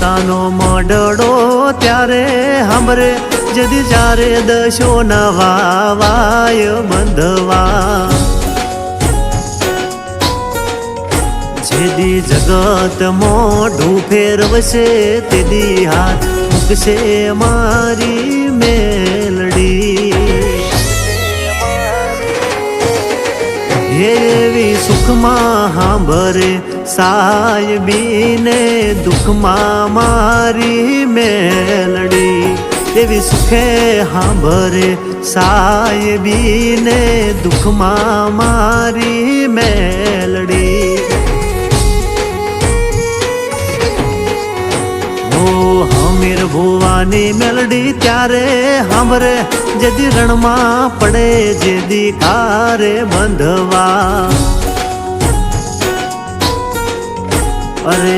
માતાનો મોઢડો ત્યારે સાંભળે જદી ચારે દશો નવા વાય બંધવા જેદી જગત મોઢું ફેરવશે તેદી હાથ મૂકશે મારી મેલડી એવી સુખમાં સાંભળે સાહેબીને દુઃખમાં મારી મેલડી એવી સુખે સાંભળે સાહેબીને દુઃખમાં મારી મેલડી હમીર ભુવાની મેલડી ત્યારે સાંભળે જેદી રણમાં પડે જેદી કારે બંધવા અરે